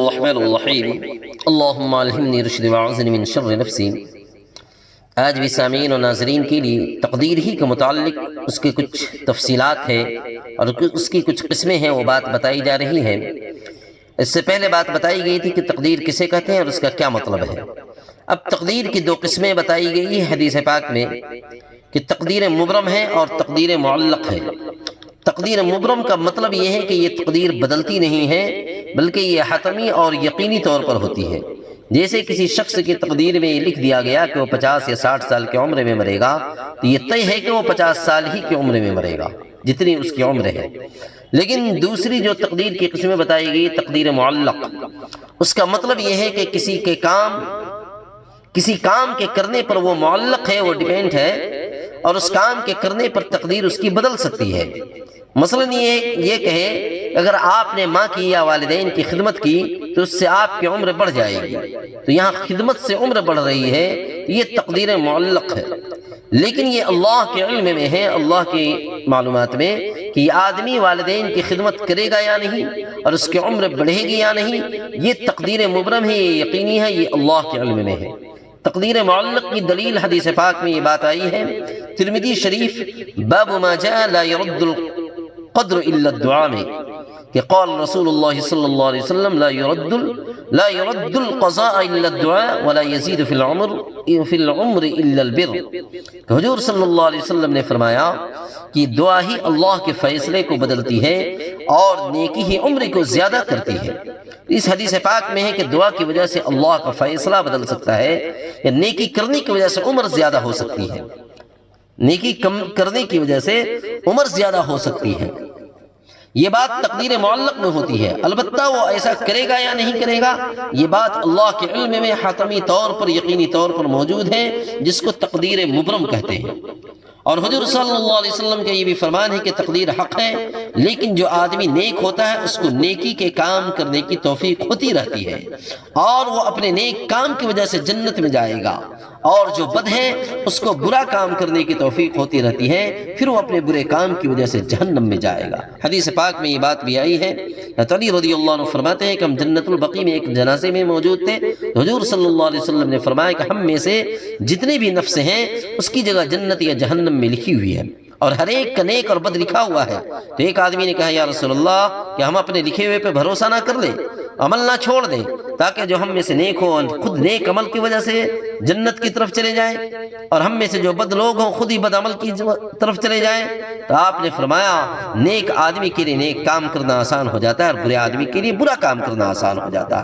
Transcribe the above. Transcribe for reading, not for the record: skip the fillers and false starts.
الرحمن الرحیم اللہم الہمنی رشدی واعوذنی من شر نفسی۔ آج بھی سامعین و ناظرین کے لیے تقدیر ہی کے متعلق اس کے کچھ تفصیلات ہیں اور اس کی کچھ قسمیں ہیں، وہ بات بتائی جا رہی ہیں۔ اس سے پہلے بات بتائی گئی تھی کہ تقدیر کسے کہتے ہیں اور اس کا کیا مطلب ہے۔ اب تقدیر کی دو قسمیں بتائی گئی ہیں حدیث پاک میں کہ تقدیر مبرم ہے اور تقدیر معلق ہے۔ تقدیر مبرم کا مطلب یہ ہے کہ یہ تقدیر بدلتی نہیں ہے بلکہ یہ حتمی اور یقینی طور پر ہوتی ہے۔ جیسے کسی شخص کی تقدیر میں یہ لکھ دیا گیا کہ وہ 50 یا 60 سال کی عمر میں مرے گا، تو یہ طے ہے کہ وہ 50 سال ہی کی عمر میں مرے گا جتنی اس کی عمر ہے۔ لیکن دوسری جو تقدیر کی قسمیں بتائی گئی تقدیر معلق، اس کا مطلب یہ ہے کہ کسی کام کے کرنے پر وہ معلق ہے، وہ ڈیپینڈ ہے، اور اس کام کے کرنے پر تقدیر اس کی بدل سکتی ہے۔ مثلا یہ کہے اگر آپ نے ماں کی یا والدین کی خدمت کی تو اس سے آپ کی عمر بڑھ جائے گی، تو یہاں خدمت سے عمر بڑھ رہی ہے، یہ تقدیر معلق ہے۔ لیکن یہ اللہ کے علم میں ہے، اللہ کی معلومات میں کہ یہ آدمی والدین کی خدمت کرے گا یا نہیں اور اس کی عمر بڑھے گی یا نہیں، یہ تقدیر مبرم ہے، یہ یقینی ہے، یہ اللہ کے علم میں ہے۔ تقدیر معلق کی دلیل حدیث پاک میں یہ بات آئی ہے، ترمذی شریف باب ما جاء لا يرد القدر الا الدعاء میں کہ قال رسول اللہ صلی اللہ علیہ وسلم لا يرد القضاء الا الدعاء ولا يزيد في العمر الا البر، کہ حضور صلی اللہ علیہ وسلم نے فرمایا کہ دعا ہی اللہ کے فیصلے کو بدلتی ہے اور نیکی ہی عمر کو زیادہ کرتی ہے۔ اس حدیث پاک میں ہے کہ دعا کی وجہ سے اللہ کا فیصلہ بدل سکتا ہے، یا نیکی کرنے کی وجہ سے عمر زیادہ ہو سکتی ہے، نیکی کم کرنے کی وجہ سے عمر زیادہ ہو سکتی ہے۔ یہ بات تقدیر معلق میں ہوتی ہے، البتہ وہ ایسا کرے گا یا نہیں کرے گا یہ بات اللہ کے علم میں حتمی طور پر یقینی طور پر موجود ہے، جس کو تقدیر مبرم کہتے ہیں۔ اور حضور صلی اللہ علیہ وسلم کا یہ بھی فرمان ہے کہ تقدیر حق ہے، لیکن جو آدمی نیک ہوتا ہے اس کو نیکی کے کام کرنے کی توفیق ہوتی رہتی ہے اور وہ اپنے نیک کام کی وجہ سے جنت میں جائے گا، اور جو بد ہے اس کو برا کام کرنے کی توفیق ہوتی رہتی ہے، پھر وہ اپنے برے کام کی وجہ سے جہنم میں جائے گا۔ حدیث پاک میں یہ بات بھی آئی ہے، علی رضی اللہ عنہ فرماتے ہیں کہ ہم جنت البقیع میں ایک جنازے میں موجود تھے، حضور صلی اللہ علیہ وسلم نے فرمایا کہ ہم میں سے جتنے بھی نفس ہیں اس کی جگہ جنت یا جہنم میں لکھی ہوئی ہے، اور ہر ایک کا نیک اور بد لکھا ہوا ہے۔ تو ایک آدمی نے کہا یا رسول اللہ کہ ہم اپنے لکھے ہوئے پہ بھروسہ نہ کر لیں، عمل نہ چھوڑ دیں، تاکہ جو ہم میں سے نیک ہو خود نیک عمل کی وجہ سے جنت کی طرف چلے جائیں، اور ہم میں سے جو بد لوگ ہوں خود ہی بد عمل کی طرف چلے جائیں۔ تو آپ نے فرمایا نیک آدمی کے لیے نیک کام کرنا آسان ہو جاتا ہے اور برے آدمی کے لیے برا کام کرنا آسان ہو جاتا ہے۔